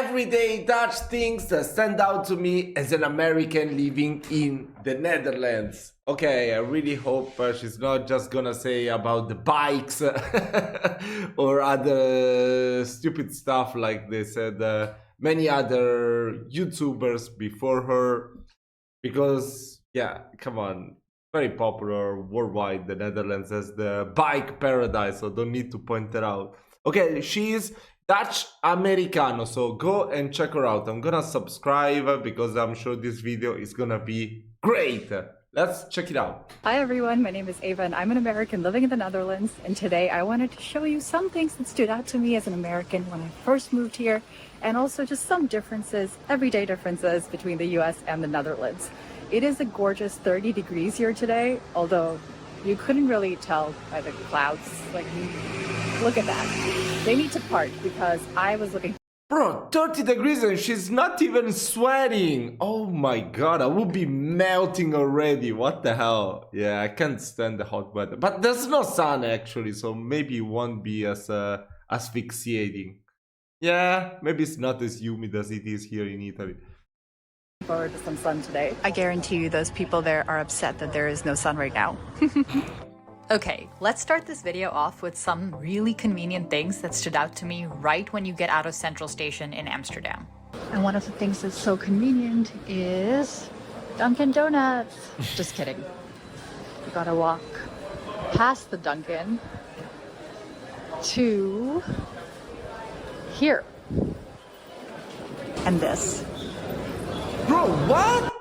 everyday Dutch things that stand out to me as an American living in the Netherlands. Okay, I really hope she's not just gonna say about the bikes or other stupid stuff like they said many other YouTubers before her. Because, yeah, come on, very popular worldwide, the Netherlands as the bike paradise, so don't need to point it out. Okay, she's Dutch Americano, so go and check her out. I'm gonna subscribe because I'm sure this video is gonna be great. Let's check it out. Hi everyone, my name is Ava and I'm an American living in the Netherlands, and today I wanted to show you some things that stood out to me as an American when I first moved here, and also just some differences, everyday differences between the US and the Netherlands. It is a gorgeous 30 degrees here today, although you couldn't really tell by the clouds. Like, look at that. They need to park because I was looking. Bro, 30 degrees and she's not even sweating. Oh my god, I would be melting already. What the hell? Yeah, I can't stand the hot weather. But there's no sun actually, so maybe it won't be as asphyxiating. Yeah, maybe it's not as humid as it is here in Italy. Forward to some sun today. I guarantee you those people there are upset that there is no sun right now. Okay, let's start this video off with some really convenient things that stood out to me right when you get out of Central Station in Amsterdam. And one of the things that's so convenient is Dunkin' Donuts. Just kidding. You gotta walk past the Dunkin' to here. And this. Bro, what?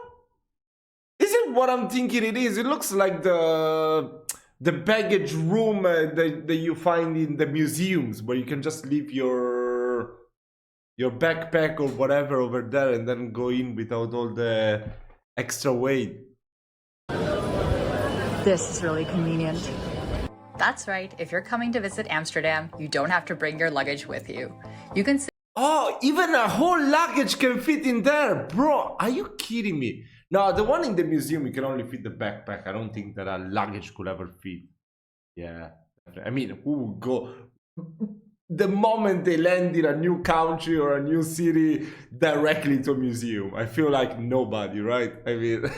Is it what I'm thinking it is? It looks like the baggage room that you find in the museums, where you can just leave your backpack or whatever over there and then go in without all the extra weight. This is really convenient. That's right, if you're coming to visit Amsterdam, you don't have to bring your luggage with you. You can Oh, even a whole luggage can fit in there. Bro, are you kidding me? No, the one in the museum, you can only fit the backpack. I don't think that a luggage could ever fit. Yeah. I mean, who would go... The moment they land in a new country or a new city, directly to a museum. I feel like nobody, right? I mean,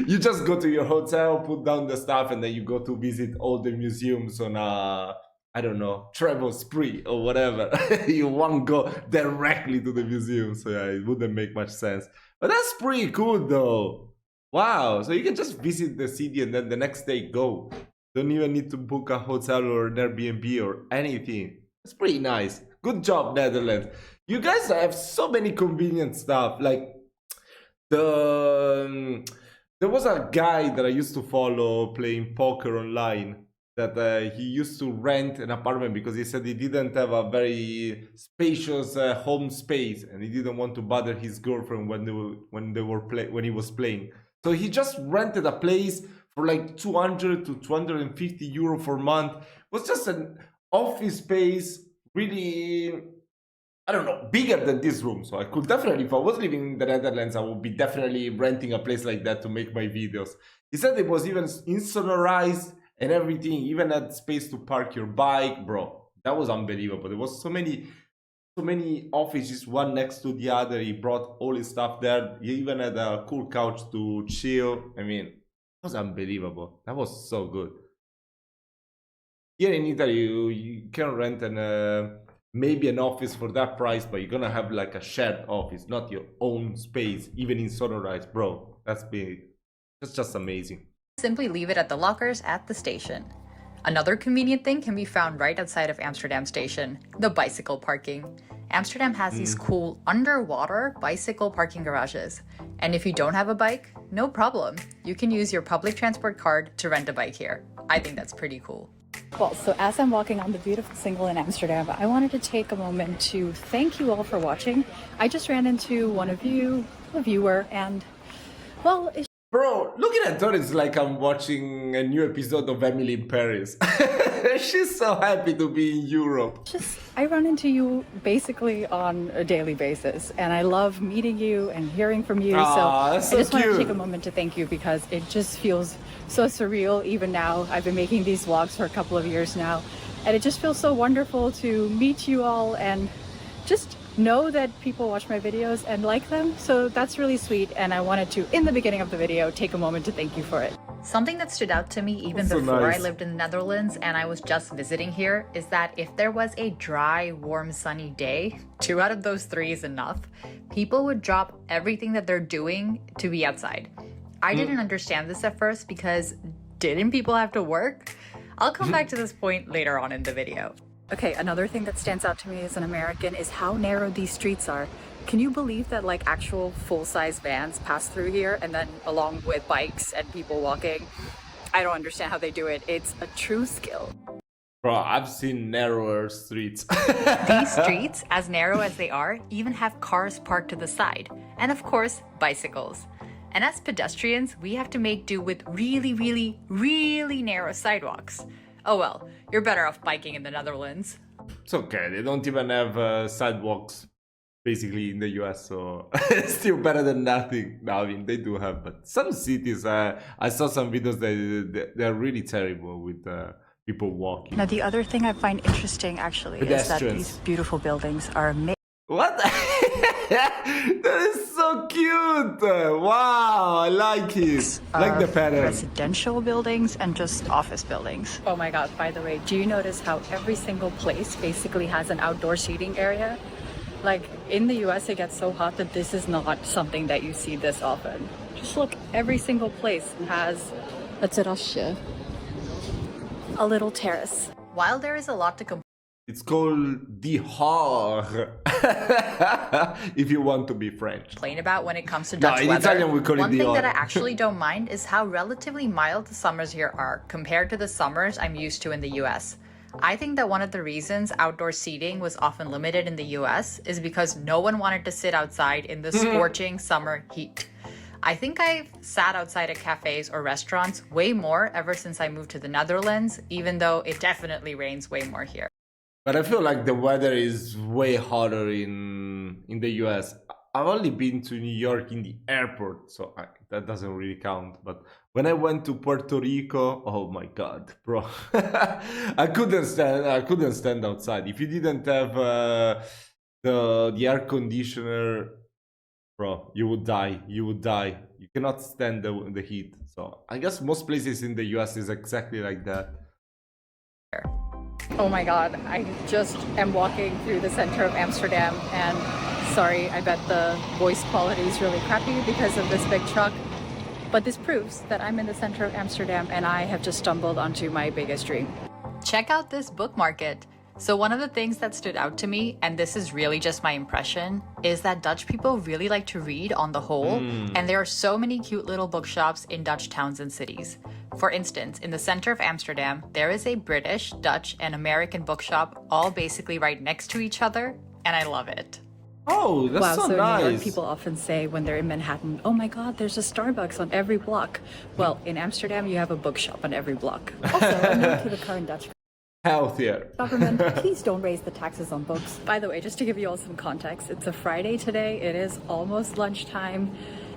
you just go to your hotel, put down the stuff, and then you go to visit all the museums on a... I don't know, travel spree or whatever. You won't go directly to the museum, so yeah, it wouldn't make much sense. But that's pretty cool though. Wow, so you can just visit the city and then the next day go. Don't even need to book a hotel or an Airbnb or anything. That's pretty nice. Good job, Netherlands. You guys have so many convenient stuff. Like there was a guy that I used to follow playing poker online, that he used to rent an apartment because he said he didn't have a very spacious home space, and he didn't want to bother his girlfriend when he was playing. So he just rented a place for like 200 to 250 euro for a month. It was just an office space, really, I don't know, bigger than this room. So I could definitely, if I was living in the Netherlands, I would be definitely renting a place like that to make my videos. He said it was even insonorized and everything, even had space to park your bike. Bro, that was unbelievable. There was so many offices, one next to the other. He brought all his stuff there. He even had a cool couch to chill. I mean, it was unbelievable. That was so good. Here in Italy, you can rent maybe an office for that price, but you're gonna have like a shared office, not your own space, even in Sonorise. Bro, that's big. That's just amazing. simply leave it at the lockers at the station. Another convenient thing can be found right outside of Amsterdam Station, the bicycle parking. Amsterdam has these cool underwater bicycle parking garages. And if you don't have a bike, no problem. You can use your public transport card to rent a bike here. I think that's pretty cool. Well, so as I'm walking on the beautiful single in Amsterdam, I wanted to take a moment to thank you all for watching. I just ran into one of you, a viewer, and well, Bro, looking at her, it's like I'm watching a new episode of Emily in Paris. She's so happy to be in Europe. I run into you basically on a daily basis, and I love meeting you and hearing from you. So I just want to take a moment to thank you because it just feels so surreal even now. I've been making these vlogs for a couple of years now, and it just feels so wonderful to meet you all and just know that people watch my videos and like them, so that's really sweet, and I wanted to, in the beginning of the video, take a moment to thank you for it. Something that stood out to me even So before nice. I lived in the Netherlands and I was just visiting here is that if there was a dry, warm, sunny day, 2 out of those 3 is enough, people would drop everything that they're doing to be outside. I didn't understand this at first because didn't people have to work? I'll come back to this point later on in the video. Okay, another thing that stands out to me as an American is how narrow these streets are. Can you believe that like actual full-size vans pass through here and then along with bikes and people walking? I don't understand how they do it. It's a true skill. Bro, I've seen narrower streets. These streets, as narrow as they are, even have cars parked to the side. And of course, bicycles. And as pedestrians, we have to make do with really, really, really narrow sidewalks. Oh well, you're better off biking in the Netherlands. It's okay, they don't even have sidewalks basically in the US, so it's still better than nothing. No, I mean, they do have, but some cities, I saw some videos that they're really terrible with people walking. Now, the other thing I find interesting actually is that Pedestrians. these beautiful buildings are made What? That is so cute! Wow, I like it. Like the pattern. residential buildings and just office buildings. Oh my god, by the way, do you notice how every single place basically has an outdoor seating area? Like in the US, it gets so hot that this is not something that you see this often. Just look, every single place has a terrasje, a little terrace. While there is a lot to complain It's called the Har. If you want to be French. about when it comes to No, Dutch in weather, Italian we call it one thing that I Dior. actually don't mind is how relatively mild the summers here are compared to the summers I'm used to in the US. I think that one of the reasons outdoor seating was often limited in the US is because no one wanted to sit outside in the scorching summer heat. I think I've sat outside at cafes or restaurants way more ever since I moved to the Netherlands, even though it definitely rains way more here. But I feel like the weather is way hotter in the US. I've only been to New York in the airport, so that doesn't really count. But when I went to Puerto Rico, oh my god, bro, I couldn't stand outside. If you didn't have the air conditioner, bro, you would die. You would die. You cannot stand the heat. So I guess most places in the US is exactly like that. Oh my god, I just am walking through the center of Amsterdam and sorry, I bet the voice quality is really crappy because of this big truck. But this proves that I'm in the center of Amsterdam and I have just stumbled onto my biggest dream. Check out this book market. So one of the things that stood out to me, and this is really just my impression, is that Dutch people really like to read on the whole, and there are so many cute little bookshops in Dutch towns and cities. For instance, in the center of Amsterdam, there is a British, Dutch, and American bookshop all basically right next to each other, and I love it. Oh, that's Wow, so so in New York, nice. people often say when they're in Manhattan, oh my god, there's a Starbucks on every block. Well, in Amsterdam, you have a bookshop on every block. Also, a note to the current Dutch Healthier. government, please don't raise the taxes on books. By the way, just to give you all some context, it's a Friday today. It is almost lunchtime,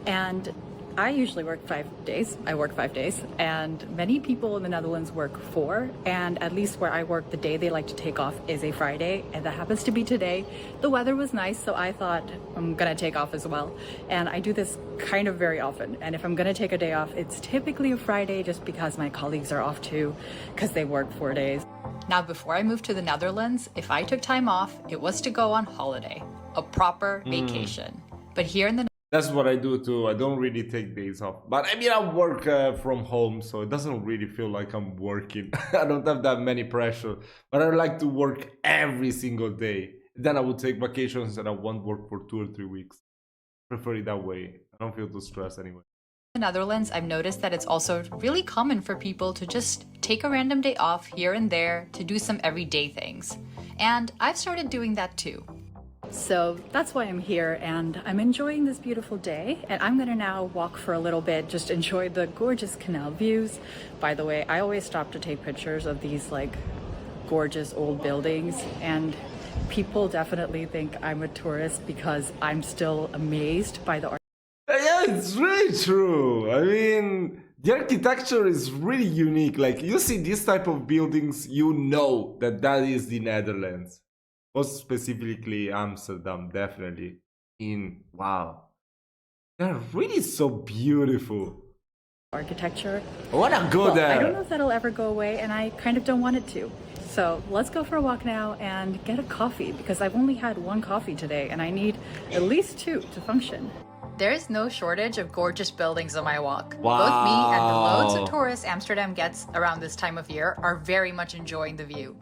and I usually work 5 days. I work 5 days, and many people in the Netherlands work 4, and at least where I work, the day they like to take off is a Friday, and that happens to be today. The weather was nice, so I thought I'm gonna take off as well, and I do this kind of very often, and if I'm gonna take a day off, it's typically a Friday just because my colleagues are off too, because they work 4 days. Now, before I moved to the Netherlands, if I took time off, it was to go on holiday, a proper vacation. But here in the That's what I do too. I don't really take days off. But I mean, I work from home, so it doesn't really feel like I'm working. I don't have that many pressure. But I like to work every single day. Then I would take vacations and I won't work for 2 or 3 weeks. Prefer it that way. I don't feel too stressed anyway. Netherlands, I've noticed that it's also really common for people to just take a random day off here and there to do some everyday things. And I've started doing that too. So that's why I'm here, and I'm enjoying this beautiful day, and I'm gonna now walk for a little bit, just enjoy the gorgeous canal views. By the way, I always stop to take pictures of these like gorgeous old buildings, and people definitely think I'm a tourist because I'm still amazed by the art. Yeah, it's really true. I mean, the architecture is really unique. Like, you see this type of buildings, you know that that is the Netherlands. Most specifically Amsterdam, definitely. Wow, they're really so beautiful. Architecture. I wanna go there. I don't know if that'll ever go away, and I kind of don't want it to. So let's go for a walk now and get a coffee, because I've only had one coffee today and I need at least two to function. There is no shortage of gorgeous buildings on my walk. Wow. Both me and the loads of tourists Amsterdam gets around this time of year are very much enjoying the view.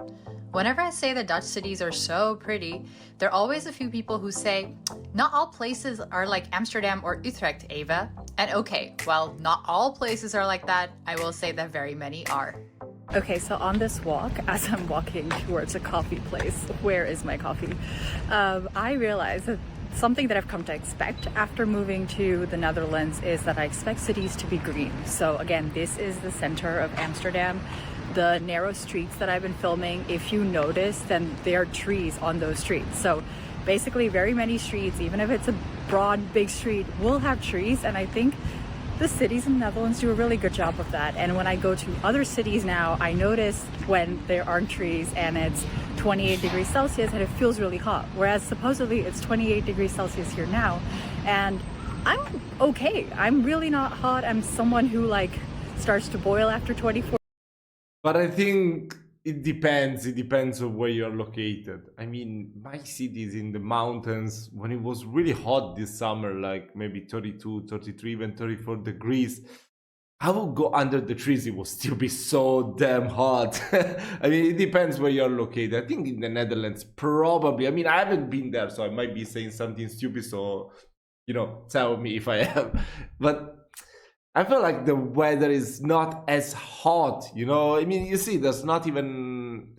Whenever I say the Dutch cities are so pretty, there are always a few people who say, not all places are like Amsterdam or Utrecht, Eva. And okay, while not all places are like that, I will say that very many are. Okay, so on this walk, as I'm walking towards a coffee place, where is my coffee? I realized that something that I've come to expect after moving to the Netherlands is that I expect cities to be green. So again, this is the center of Amsterdam. The narrow streets that I've been filming, if you notice, then there are trees on those streets. So basically very many streets, even if it's a broad, big street, will have trees. And I think the cities in the Netherlands do a really good job of that. And when I go to other cities now, I notice when there aren't trees and it's 28 degrees Celsius and it feels really hot. Whereas supposedly it's 28 degrees Celsius here now. And I'm okay. I'm really not hot. I'm someone who like starts to boil after 24. But I think it depends. It depends on where you're located. I mean, my city is in the mountains. When it was really hot this summer, like maybe 32, 33, even 34 degrees, I would go under the trees. It would still be so damn hot. I mean, it depends where you're located. I think in the Netherlands, probably. I mean, I haven't been there, so I might be saying something stupid. So, tell me if I am. But I feel like the weather is not as hot, I mean, you see, it's not even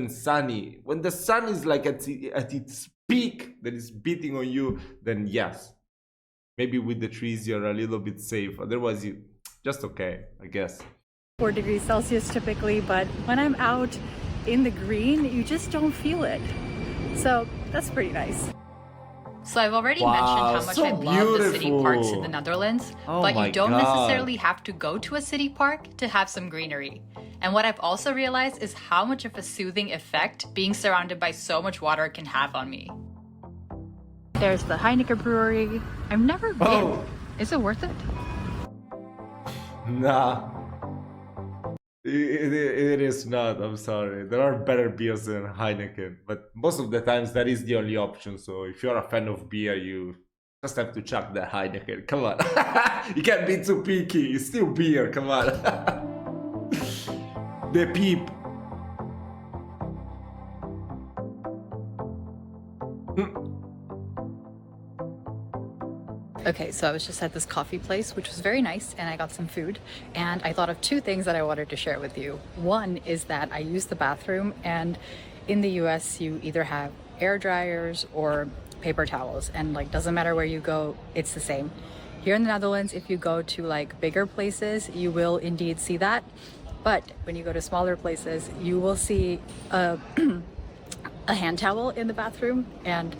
sunny. When the sun is like at its peak, that is beating on you, then yes, maybe with the trees you're a little bit safe. Otherwise, you just okay, I guess. 4 degrees Celsius typically, but when I'm out in the green, you just don't feel it. So that's pretty nice. So I've already mentioned how much so I love the city parks in beautiful. the Netherlands, Oh but my you don't God. necessarily have to go to a city park to have some greenery. And what I've also realized is how much of a soothing effect being surrounded by so much water can have on me. There's the Heineken brewery. I've never been. Oh. Is it worth it? Nah. It is not, I'm sorry. There are better beers than Heineken, but most of the times that is the only option. So if you're a fan of beer, you just have to chuck the Heineken. Come on. You can't be too picky. It's still beer. Come on. The peep. Okay, so I was just at this coffee place, which was very nice, and I got some food, and I thought of two things that I wanted to share with you. One is that I use the bathroom, and in the US, you either have air dryers or paper towels, and like doesn't matter where you go, it's the same. Here in the Netherlands, if you go to like bigger places, you will indeed see that, but when you go to smaller places, you will see a hand towel in the bathroom, and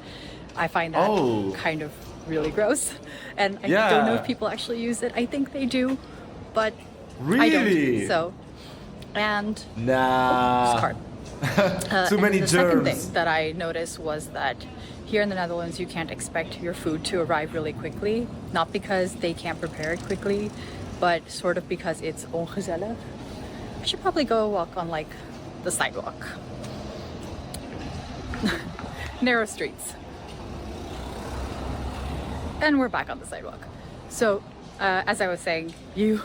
I find that kind of really gross, and I don't know if people actually use it. I think they do, but I don't. So, and nah, too many the germs. second thing that I noticed was that here in the Netherlands, you can't expect your food to arrive really quickly. Not because they can't prepare it quickly, but sort of because it's ongezellig. I should probably go walk on like the sidewalk. Narrow streets. And we're back on the sidewalk. So, as I was saying, you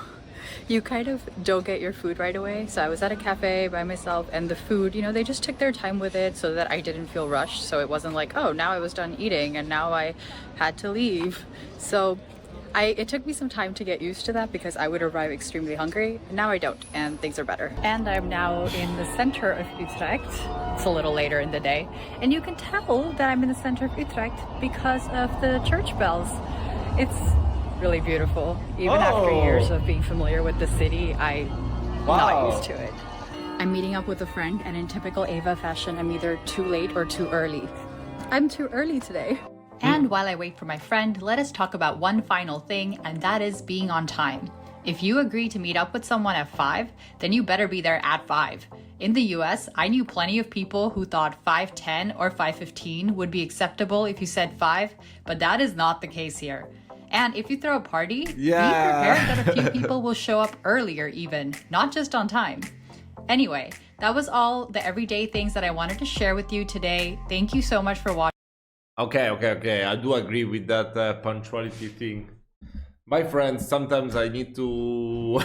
kind of don't get your food right away. So I was at a cafe by myself, and the food, they just took their time with it so that I didn't feel rushed. So it wasn't like, oh, now I was done eating and now I had to leave. So it took me some time to get used to that because I would arrive extremely hungry. Now I don't, and things are better. And I'm now in the center of Utrecht. It's a little later in the day, and you can tell that I'm in the center of Utrecht because of the church bells. It's really beautiful. Even after years of being familiar with the city, I'm not used to it. I'm meeting up with a friend, and in typical Eva fashion, I'm either too late or too early. I'm too early today. And while I wait for my friend, let us talk about one final thing, and that is being on time. If you agree to meet up with someone at 5, then you better be there at 5. In the US, I knew plenty of people who thought 5:10 or 5:15 would be acceptable if you said 5, but that is not the case here. And if you throw a party, be prepared that a few people will show up earlier even, not just on time. Anyway, that was all the everyday things that I wanted to share with you today. Thank you so much for watching. Okay. I do agree with that punctuality thing. My friends, sometimes I need to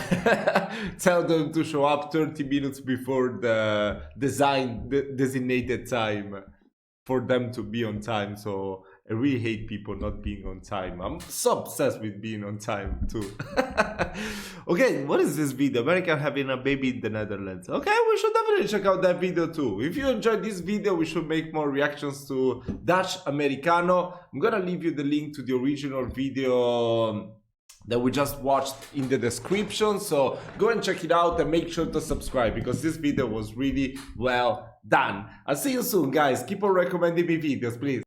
tell them to show up 30 minutes before the designated time for them to be on time. So I really hate people not being on time. I'm so obsessed with being on time too. Okay, what is this video? American having a baby in the Netherlands. Okay, we should definitely check out that video too. If you enjoyed this video, we should make more reactions to Dutch Americano. I'm gonna leave you the link to the original video that we just watched in the description, so go and check it out and make sure to subscribe because this video was really well done. I'll see you soon, guys. Keep on recommending me videos, please.